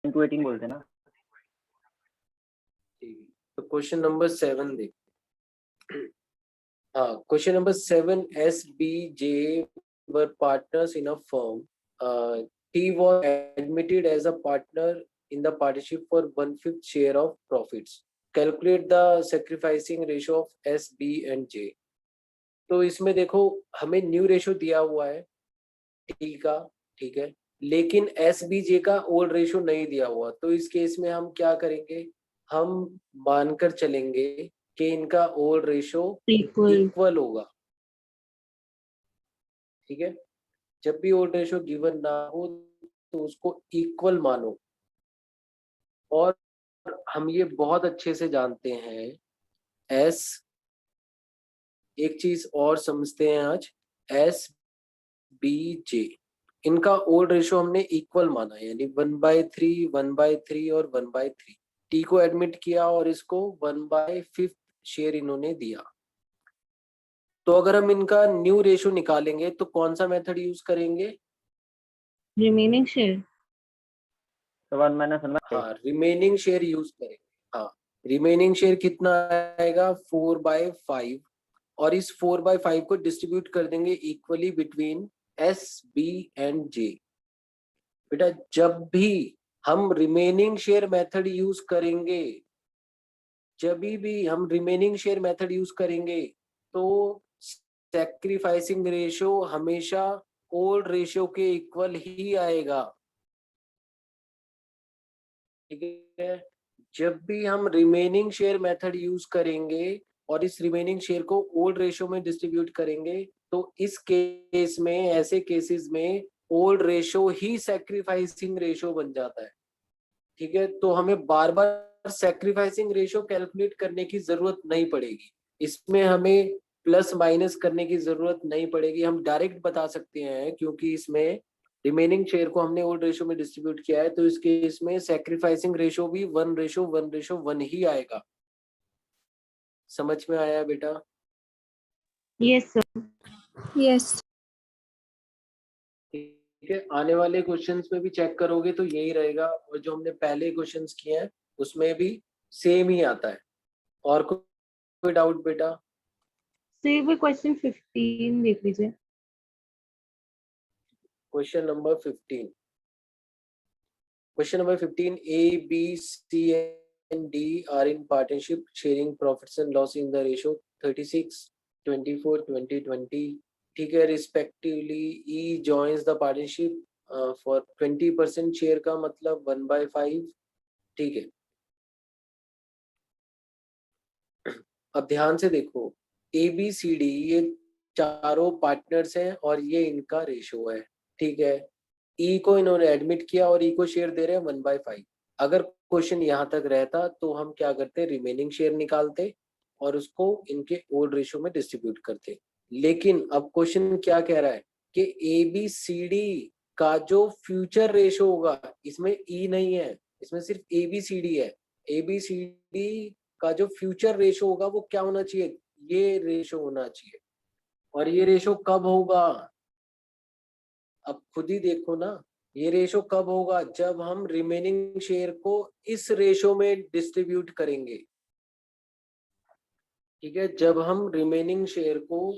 9 to 18 बोलते ना। तो क्वेश्चन नंबर 7 देख। हाँ, question number 7, SBJ were partners in a firm. He was admitted as a partner in the partnership for 1/5 share of profits. Calculate the sacrificing ratio of S, B and J. तो इसमें देखो हमें new ratio दिया हुआ है T का, ठीक है, लेकिन एस बी जे का ओल्ड रेशो नहीं दिया हुआ। तो इस केस में हम क्या करेंगे, हम मानकर चलेंगे कि इनका ओल्ड रेशो इक्वल होगा, ठीक है। जब भी ओल्ड रेशो गिवन ना हो तो उसको इक्वल मानो। और हम ये बहुत अच्छे से जानते हैं, एस, एक चीज और समझते हैं आज, एस बी जे, इनका ओल्ड रेशो हमने इक्वल माना, यानी 1/3, 1/3 और 1/3। टी को एडमिट किया और इसको 1/5 शेयर इन्होंने दिया। तो अगर हम इनका न्यू रेशो निकालेंगे तो कौन सा मेथड यूज करेंगे, रिमेनिंग शेयर। तो 1 - 1। हाँ, रिमेनिंग शेयर यूज करेंगे। हाँ, रिमेनिंग शेयर कितना आएगा, 4/5, और इस 4/5 को डिस्ट्रीब्यूट कर देंगे equally between S, B and J. बेटा जब भी हम रिमेनिंग शेयर मेथड यूज करेंगे, जब भी हम रिमेनिंग शेयर मेथड यूज करेंगे तो सैक्रिफाइसिंग रेशियो हमेशा ओल्ड रेशियो के इक्वल ही आएगा, ठीक है। जब भी हम रिमेनिंग शेयर मेथड यूज करेंगे और इस रिमेनिंग शेयर को ओल्ड रेशियो में डिस्ट्रीब्यूट करेंगे तो इस केस में, ऐसे केसेस में ओल्ड रेशियो ही सैक्रिफाइसिंग रेशियो बन जाता है, ठीक है। तो हमें बार बार सैक्रिफाइसिंग रेशियो कैलकुलेट करने की जरूरत नहीं पड़ेगी, इसमें हमें प्लस माइनस करने की जरूरत नहीं पड़ेगी, हम डायरेक्ट बता सकते हैं, क्योंकि इसमें रिमेनिंग शेयर को हमने ओल्ड रेशियो में डिस्ट्रीब्यूट किया है। तो इस केस में सैक्रिफाइसिंग रेशियो भी 1:1:1 ही आएगा। समझ में आया बेटा? Yes sir. यस। ठीक है, आने वाले क्वेश्चंस में भी चेक करोगे तो यही रहेगा, और जो हमने पहले क्वेश्चंस किए हैं उसमें भी सेम ही आता है। और कोई डाउट बेटा? सिर्फ क्वेश्चन 15 देख लीजिए। Question number 15, question number 15, A, B, C and D are in partnership sharing profits and loss in the ratio 36/24/2020, ठीक है। Respectively E joins the partnership for 20% share का मतलब 1/5, ठीक है। अब ध्यान से देखो, ABCD ये चारों पार्टनर्स हैं और ये इनका रेशो है, ठीक है। ई को इन्होंने एडमिट किया और ई को शेयर दे रहे हैं 1/5। अगर क्वेश्चन यहाँ तक रहता तो हम क्या करते, रिमेनिंग शेयर निकालते और उसको इनके ओल्ड रेशो में डिस्ट्रीब्यूट करते। लेकिन अब क्वेश्चन क्या कह रहा है कि ABCD का जो फ्यूचर रेशो होगा, इसमें ई नहीं है, इसमें सिर्फ ABCD है। ABCD का जो फ्यूचर रेशो होगा वो क्या होना चाहिए, ये रेशो होना चाहिए। और ये रेशो कब होगा, अब खुद ही देखो ना, ये रेशो कब होगा, जब हम रिमेनिंग शेयर को इस रेशो में डिस्ट्रीब्यूट करेंगे, ठीक है। जब हम रिमेनिंग शेयर को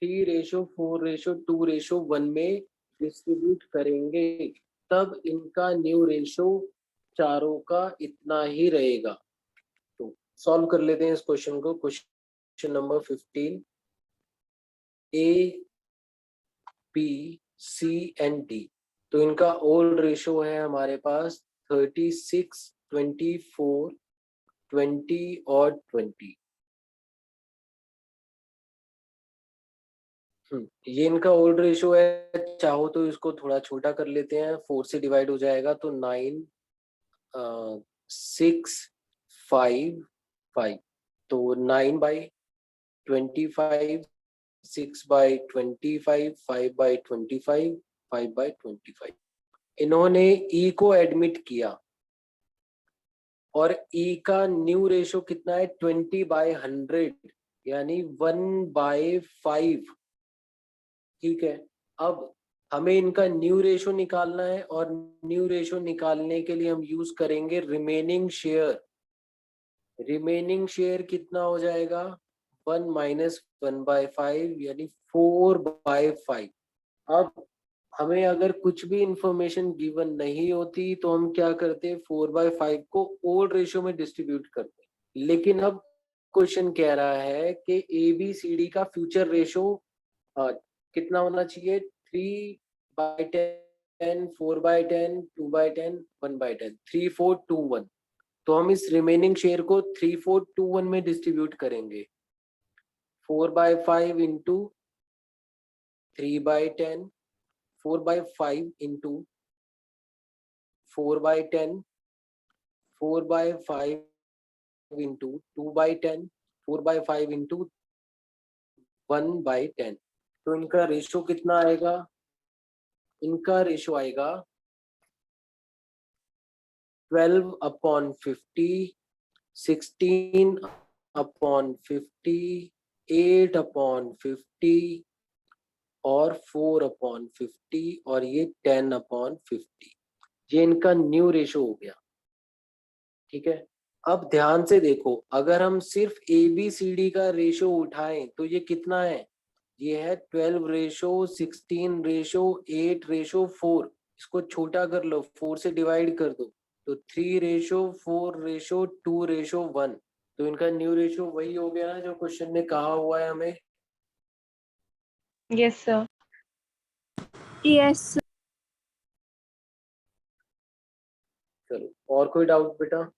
3:4:2:1 में डिस्ट्रीब्यूट करेंगे तब इनका न्यू रेशो चारों का इतना ही रहेगा। तो सॉल्व कर लेते हैं इस क्वेश्चन को। Question number 15, A, B, C and D, तो इनका ओल्ड रेशो है हमारे पास 36/24/20 और 20। ये इनका ओल्ड रेशो है, चाहो तो इसको थोड़ा छोटा कर लेते हैं, 4 से डिवाइड हो जाएगा तो 9, 6, 5, 5, तो 9/25, 6/25, 5/25, 5/25। इन्होंने ई को एडमिट किया और ई का न्यू रेशो कितना है, 20/100, यानी 1/5, ठीक है। अब हमें इनका न्यू रेशो निकालना है और न्यू रेशो निकालने के लिए हम यूज करेंगे रिमेनिंग शेयर। रिमेनिंग शेयर कितना हो जाएगा 1 माइनस 1/5 यानी 4/5। अब हमें अगर कुछ भी इंफॉर्मेशन गिवन नहीं होती तो हम क्या करते 4/5 को ओल्ड रेशियो में डिस्ट्रीब्यूट करते। लेकिन अब क्वेश्चन कह रहा है कि ABCD का फ्यूचर रेशो कितना होना चाहिए 3/10, 4/10, 2/10, 1/10, 3/4, 2/1। तो हम इस रिमेनिंग शेयर को 3/4, 2/1 में डिस्ट्रीब्यूट करेंगे। 4/5 इंटू 3/10, 4/5 इंटू 4/10, 4/5 इंटू 2/10, 4/5 इंटू 1/10। तो इनका रेशो कितना आएगा? इनका रेशो आएगा 12/50, 16/50, 8/50 और 4/50 और ये 10/50। ये इनका न्यू रेशो हो गया। ठीक है, अब ध्यान से देखो, अगर हम सिर्फ ABCD का रेशो उठाएं तो ये कितना है? ये है 12/16/8/4। इसको छोटा कर लो, 4 से डिवाइड कर दो तो 3/4/2/1। तो इनका न्यू रेशो वही हो गया ना जो क्वेश्चन में कहा हुआ है हमें। Yes, sir. Yes, sir. चलो, और कोई डाउट बेटा?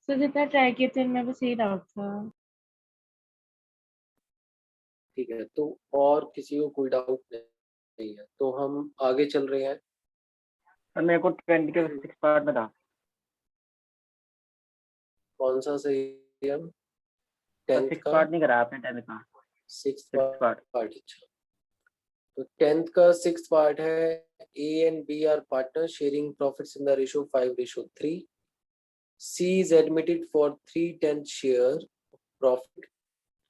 सर जितना ट्राई किए थे उनमें बस यही डाउट था। ठीक है, तो और किसी को कोई डाउट नहीं है तो हम आगे चल रहे हैं। सर मेरे को 20 के 6 पार्ट में था। कौन सा सही है? हम 10th 6 का पार्ट नहीं करा आपने 10 का 6th 6 पार्ट। पार्ट। अच्छा, तो 10th का 6th पार्ट है A and B are partners sharing profits in the ratio 5/3. C is admitted for 3/10 share profit.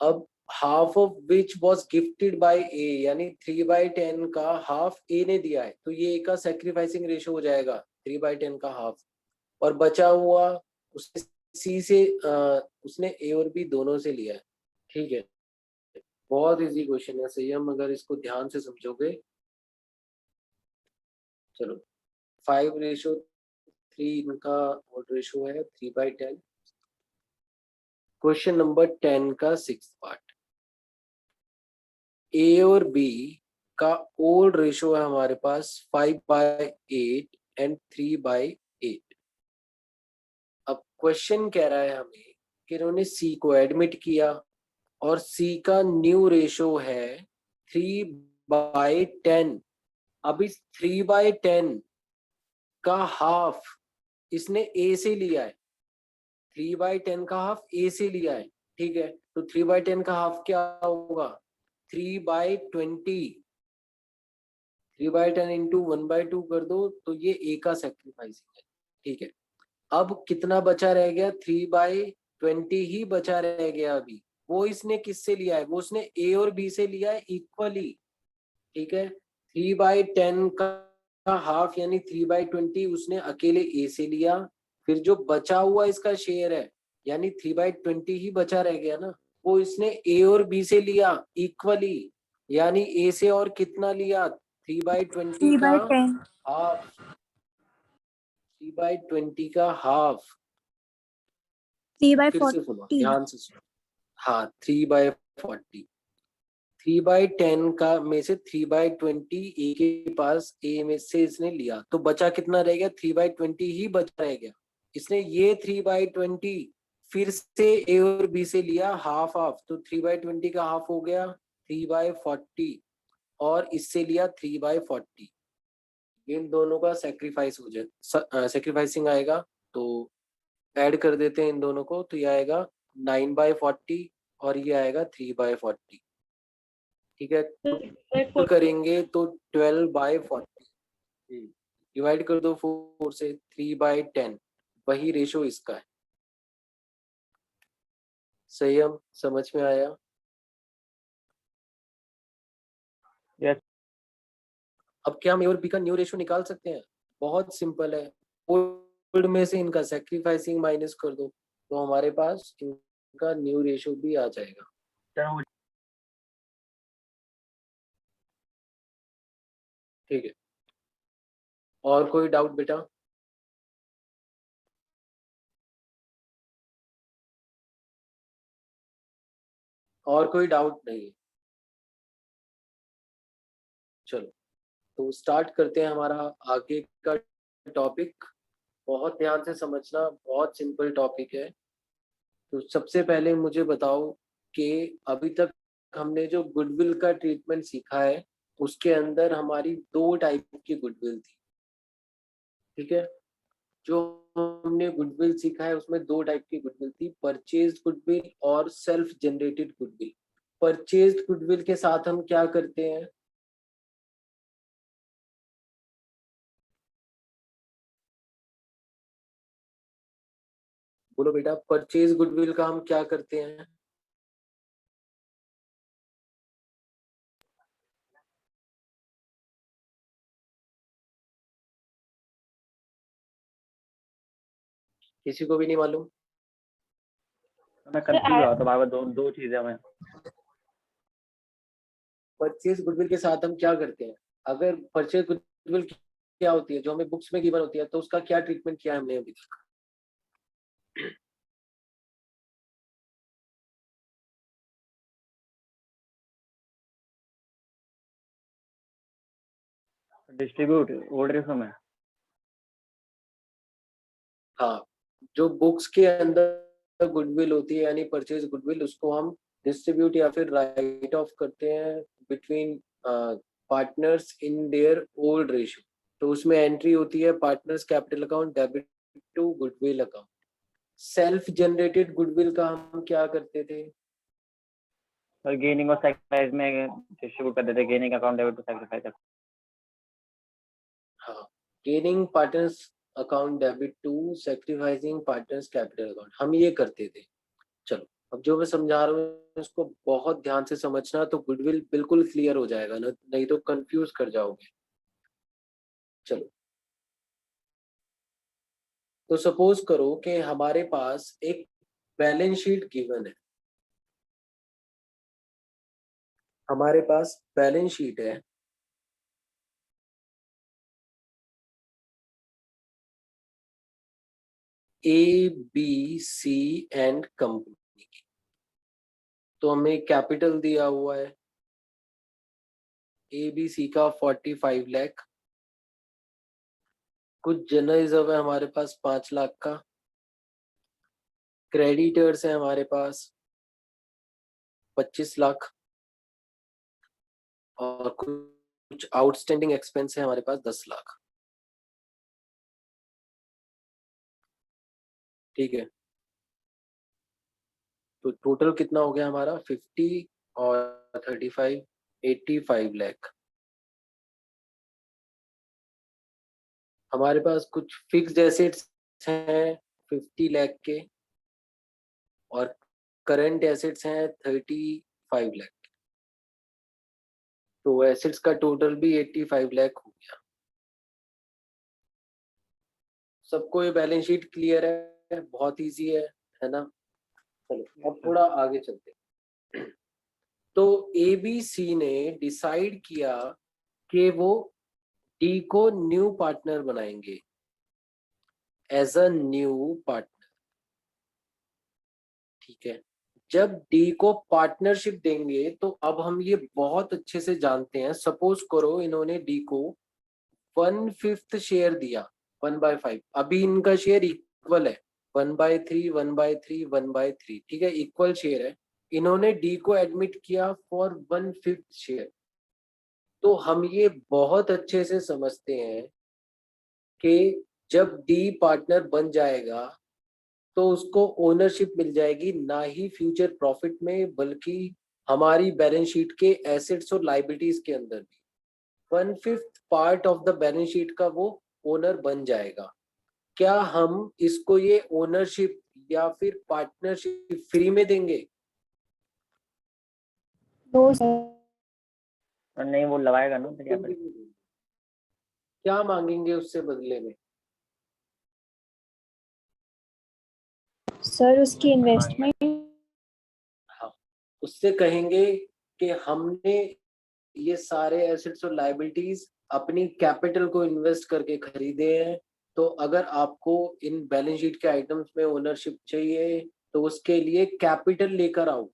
अब half of which was gifted by A, यानी 3/10 का हाफ A ने दिया है, तो ये A का सेक्रीफाइसिंग रेशो हो जाएगा 3/10 का हाफ। और बचा हुआ उसने C से उसने A और B दोनों से लिया है। ठीक है, बहुत इजी क्वेश्चन है, सही हम अगर इसको ध्यान से समझोगे। चलो, 5/3 इनका रेशो है 3/10। क्वेश्चन नंबर 10 का 6th पार्ट। A और B का ओल्ड रेशो है हमारे पास 5/8 एंड 3/8। अब क्वेश्चन कह रहा है हमें कि इन्होंने C को एडमिट किया और C का न्यू रेशो है 3/10। अब इस 3/10 का हाफ इसने A से लिया है। 3/10 का हाफ A से लिया है। ठीक है, तो 3/10 का हाफ क्या होगा 3/20। 3/10 इंटू 1/2 कर दो तो ये A का सेक्रीफाइसिंग है। ठीक है, अब कितना बचा रह गया 3/20 ही बचा रह गया अभी। वो इसने किससे लिया है? वो उसने A और B से लिया है इक्वली। ठीक है, 3/10 का हाफ यानी 3/20 उसने अकेले A से लिया। फिर जो बचा हुआ इसका शेयर है यानी 3/20 ही बचा रह गया ना, वो इसने A और B से लिया इक्वली, यानी A से और कितना लिया 3/20 का 3/10. हाफ। 3/20 का हाफ। फिर से सुनो, 3/40. ध्यान से सुनो। हाँ, 3/40। 3/10 का में से 3/20 ए के पास ए में से इसने लिया तो बचा कितना रह गया 3/20 ही बचा रह गया। इसने ये 3/20 फिर से ए और बी से लिया हाफ हाफ, तो 3/20 का हाफ हो गया 3/40 और इससे लिया 3/40। इन दोनों का सेक्रीफाइस हो जाए सेक्रीफाइसिंग आएगा, तो ऐड कर देते हैं इन दोनों को, तो ये आएगा 9/40 और ये आएगा 3/40। ठीक है, तो करेंगे तो 12/40 डिवाइड कर दो 4 से 3/10, वही रेशो इसका है। सही हम समझ में आया? अब क्या हम ए और बी का न्यू रेशियो निकाल सकते हैं? बहुत सिंपल है, ओल्ड में से इनका सैक्रिफाइसिंग माइनस कर दो तो हमारे पास इनका न्यू रेशियो भी आ जाएगा। चलो ठीक है, और कोई डाउट बेटा? और कोई डाउट नहीं? चलो तो स्टार्ट करते हैं हमारा आगे का टॉपिक। बहुत ध्यान से समझना, बहुत सिंपल टॉपिक है। तो सबसे पहले मुझे बताओ कि अभी तक हमने जो गुडविल का ट्रीटमेंट सीखा है उसके अंदर हमारी दो टाइप की गुडविल थी। ठीक है, जो हमने गुडविल सीखा है उसमें दो टाइप की गुडविल थी, परचेज्ड गुडविल और self generated goodwill. Purchased goodwill के साथ हम क्या करते हैं? बोलो बेटा, परचेज गुडविल का हम क्या करते हैं? किसी को भी नहीं मालूम? मैं कंफ्यूज हुआ तो बार दो दो चीजें हमें। परचेज गुडविल के साथ हम क्या करते हैं? अगर परचेज गुडविल क्या होती है, जो हमें बुक्स में गिवन होती है, तो उसका क्या ट्रीटमेंट किया है हमने अभी तक? डिस्ट्रीब्यूट ओल्ड रेशो में। हाँ, जो बुक्स के अंदर गुडविल होती है यानी परचेज गुडविल, उसको हम डिस्ट्रीब्यूट या फिर राइट ऑफ करते हैं between partners in their old ratio. तो उसमें एंट्री होती है partners capital account debit to goodwill account. Self generated goodwill का हम क्या करते थे? और गेनिंग और सैक्रिफाइस में डिस्ट्रीब्यूट कर देते, gaining account debit to sacrifice. हाँ, gaining partners account debit to sacrificing partners capital account, हम ये करते थे। चलो अब जो मैं समझा रहा हूँ उसको बहुत ध्यान से समझना, तो गुडविल बिल्कुल क्लियर हो जाएगा ना, नहीं तो कंफ्यूज कर जाओगे। चलो, तो सपोज करो कि हमारे पास एक बैलेंस शीट गिवन है। हमारे पास बैलेंस शीट है, A B C and company की। तो हमें कैपिटल दिया हुआ है ए बी सी का 45 लाख। कुछ जनरल रिजर्व है हमारे पास 5 लाख का। क्रेडिटर्स है हमारे पास 25 लाख। और कुछ आउटस्टैंडिंग एक्सपेंस है हमारे पास 10 लाख। ठीक है, तो टोटल कितना हो गया हमारा? 50 और 35, 85 लाख। हमारे पास कुछ फिक्स्ड एसेट्स हैं 50 लाख के, और करंट एसेट्स हैं 35 लाख। तो एसेट्स का टोटल भी 85 लाख हो गया। सबको ये बैलेंस शीट क्लियर है? बहुत इजी है ना? चलो अब थोड़ा आगे चलते हैं। तो एबीसी ने डिसाइड किया कि वो डी को न्यू पार्टनर बनाएंगे, एज अ न्यू पार्टनर। ठीक है, जब डी को पार्टनरशिप देंगे तो अब हम ये बहुत अच्छे से जानते हैं। सपोज करो इन्होंने डी को 1/5 शेयर दिया, 1/5। अभी इनका शेयर इक्वल है, 1/3, 1/3, 1/3। ठीक है, इक्वल शेयर है। इन्होंने डी को एडमिट किया फॉर 1/5 शेयर। तो हम ये बहुत अच्छे से समझते हैं कि जब डी पार्टनर बन जाएगा तो उसको ओनरशिप मिल जाएगी, ना ही फ्यूचर प्रॉफिट में बल्कि हमारी बैलेंस शीट के एसेट्स और लाइबिलिटीज के अंदर भी 1/5 part of the balance sheet का वो ओनर बन जाएगा। क्या हम इसको ये ओनरशिप या फिर पार्टनरशिप फ्री में देंगे? No sir. और नहीं वो लगाएगा ना तो क्या करें? क्या मांगेंगे उससे बदले में? सर उसकी इन्वेस्टमेंट। हाँ, उससे कहेंगे कि हमने ये सारे एसेट्स और लायबिलिटीज अपनी कैपिटल को इन्वेस्ट करके खरीदे हैं, तो अगर आपको इन बैलेंस शीट के आइटम्स में ओनरशिप चाहिए तो उसके लिए कैपिटल लेकर आओ।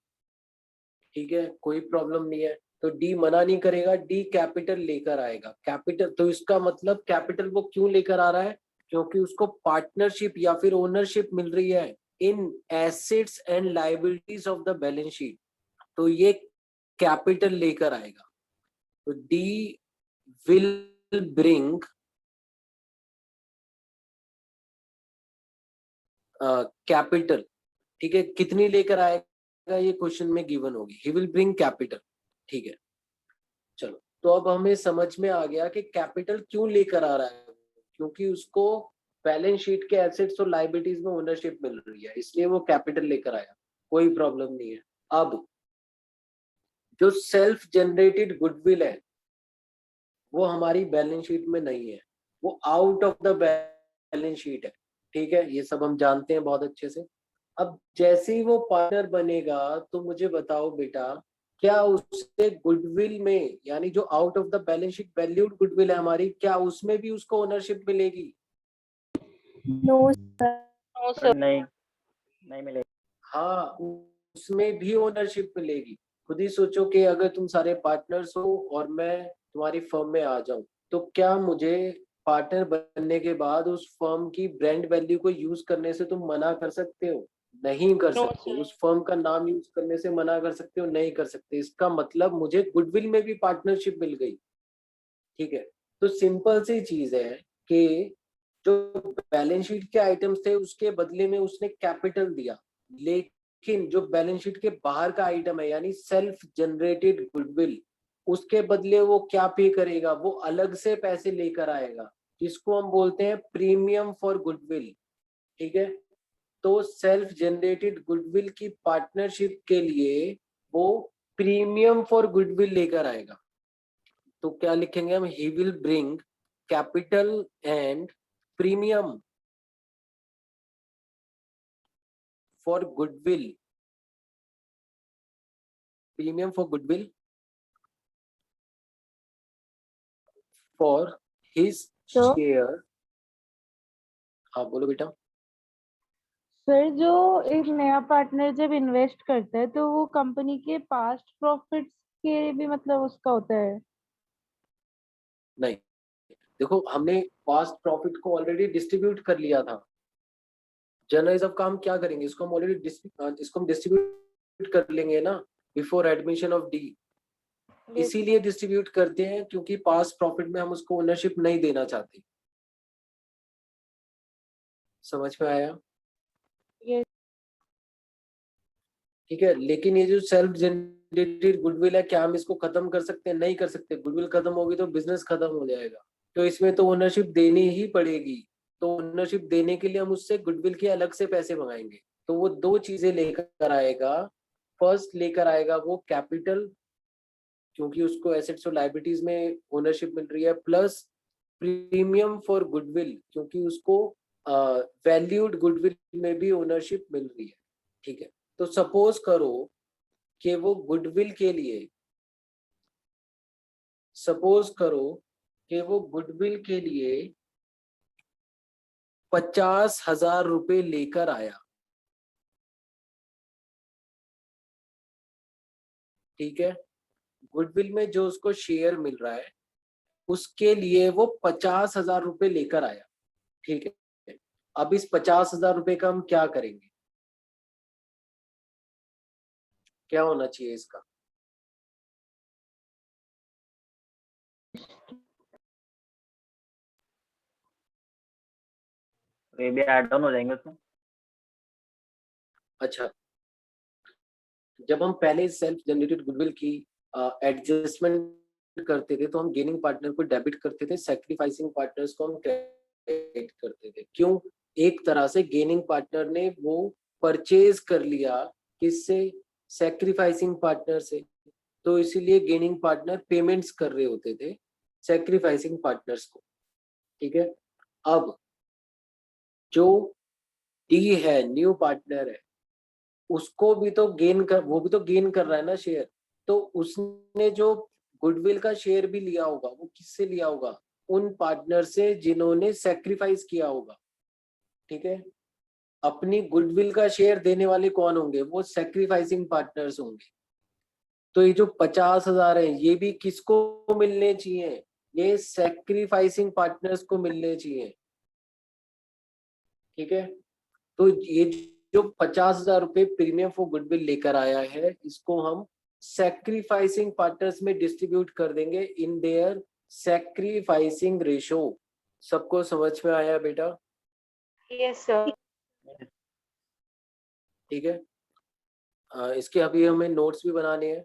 ठीक है, कोई प्रॉब्लम नहीं है। तो डी मना नहीं करेगा, डी कैपिटल लेकर आएगा। कैपिटल तो इसका मतलब कैपिटल वो क्यों लेकर आ रहा है? क्योंकि उसको पार्टनरशिप या फिर ओनरशिप मिल रही है in assets and liabilities of the balance sheet, तो ये कैपिटल लेकर आएगा। तो डी विल ब्रिंग कैपिटल। ठीक है, कितनी लेकर आएगा ये क्वेश्चन में गिवन होगी। He will bring capital. ठीक है, चलो तो अब हमें समझ में आ गया कि कैपिटल क्यों लेकर आ रहा है, क्योंकि उसको बैलेंस शीट के एसेट्स और लायबिलिटीज में ओनरशिप मिल रही है, इसलिए वो कैपिटल लेकर आया। कोई प्रॉब्लम नहीं है। अब जो सेल्फ जनरेटेड गुडविल है वो हमारी बैलेंस शीट में नहीं है, वो out of the balance sheet है। ठीक है, ये सब हम जानते हैं बहुत अच्छे से। अब जैसे ही वो पार्टनर बनेगा तो मुझे बताओ बेटा, क्या उससे गुडविल में, यानी जो out of the balance sheet valued goodwill है हमारी, क्या उसमें भी उसको ओनरशिप मिलेगी? No sir. नहीं, नहीं मिलेगी। हाँ, उसमें भी ओनरशिप मिलेगी। खुद ही सोचो कि अगर तुम सारे पार्टनर्स हो और मैं तुम्हारी फर्म में आ जाऊं, तो क्या मुझे पार्टनर बनने के बाद उस फर्म की ब्रांड वैल्यू को यूज करने से तुम मना कर सकते हो? नहीं कर सकते। उस फर्म का नाम यूज करने से मना कर सकते हो? नहीं कर सकते। इसका मतलब मुझे गुडविल में भी पार्टनरशिप मिल गई। ठीक है, तो सिंपल सी चीज है कि जो बैलेंस शीट के आइटम्स थे उसके बदले में उसने कैपिटल दिया, लेकिन जो बैलेंस शीट के बाहर का आइटम है यानी सेल्फ जनरेटेड गुडविल, उसके बदले वो क्या पे करेगा? वो अलग से पैसे लेकर आएगा, जिसको हम बोलते हैं प्रीमियम फॉर गुडविल। ठीक है, तो सेल्फ जनरेटेड गुडविल की पार्टनरशिप के लिए वो प्रीमियम फॉर गुडविल लेकर आएगा। तो क्या लिखेंगे हम? He will bring capital and premium for goodwill. Premium for goodwill for his तो शेयर। हाँ बोलो बेटा। सर जो एक नया पार्टनर जब इन्वेस्ट करता है तो वो कंपनी के पास्ट प्रॉफिट्स के भी मतलब उसका होता है। नहीं, देखो हमने पास्ट प्रॉफिट को ऑलरेडी डिस्ट्रीब्यूट कर लिया था। जर्नलिज्म का हम क्या करेंगे? इसको हम ऑलरेडी इसको हम डिस्ट्रीब्यूट कर लेंगे ना बिफोर एडमिशन ऑफ डी। इसीलिए डिस्ट्रीब्यूट करते हैं क्योंकि पास्ट प्रॉफिट में हम उसको ओनरशिप नहीं देना चाहते। समझ में आया? Yes. ठीक है, लेकिन ये जो सेल्फ जनरेटेड गुडविल है, क्या हम इसको खत्म कर सकते हैं? नहीं कर सकते। गुडविल खत्म होगी तो बिजनेस खत्म हो जाएगा, तो इसमें तो ओनरशिप देनी ही पड़ेगी। तो ओनरशिप देने के लिए हम उससे गुडविल के अलग से पैसे मंगाएंगे। तो वो दो चीजें लेकर आएगा। फर्स्ट लेकर आएगा वो कैपिटल, क्योंकि उसको एसेट्स और लायबिलिटीज में ओनरशिप मिल रही है, प्लस प्रीमियम फॉर गुडविल, क्योंकि उसको वैल्यूड गुडविल में भी ओनरशिप मिल रही है। ठीक है, तो सपोज करो कि वो गुडविल के लिए, सपोज करो कि वो गुडविल के लिए 50,000 रुपए लेकर आया। ठीक है, गुडविल में जो उसको शेयर मिल रहा है उसके लिए वो 50,000 रुपए लेकर आया। ठीक है, अब इस 50,000 रुपए का हम क्या करेंगे? क्या होना चाहिए इसका? तो ये भी ऐड ऑन हो जाएंगे उसमें। अच्छा, जब हम पहले सेल्फ जनरेटेड गुडविल की एडजस्टमेंट करते थे तो हम गेनिंग पार्टनर को डेबिट करते थे, सैक्रिफाइसिंग पार्टनर्स को हम क्रेडिट करते थे। क्यों? एक तरह से गेनिंग पार्टनर ने वो परचेज कर लिया, किससे? सैक्रिफाइसिंग पार्टनर से। तो इसीलिए गेनिंग पार्टनर पेमेंट्स कर रहे होते थे सैक्रिफाइसिंग पार्टनर्स को। ठीक है। अब जो डी है, न्यू पार्टनर है, उसको भी तो गेन कर, वो भी तो गेन कर रहा है ना शेयर। तो उसने जो गुडविल का शेयर भी लिया होगा, वो किससे लिया होगा? उन पार्टनर से जिन्होंने सेक्रीफाइस किया होगा। ठीक है। अपनी गुडविल का शेयर देने वाले कौन होंगे? वो सेक्रीफाइसिंग पार्टनर्स होंगे। तो ये जो 50,000 है, ये भी किसको मिलने चाहिए? ये सेक्रीफाइसिंग पार्टनर्स को मिलने चाहिए। ठीक है। तो ये जो 50,000 रुपए प्रीमियम फॉर गुडविल लेकर आया है, इसको हम सेक्रीफाइसिंग पार्टनर्स में डिस्ट्रीब्यूट कर देंगे इन देयर सेक्रीफाइसिंग रेशो। सबको समझ में आया बेटा? Yes, sir. ठीक है। इसके अभी हमें नोट्स भी बनाने हैं।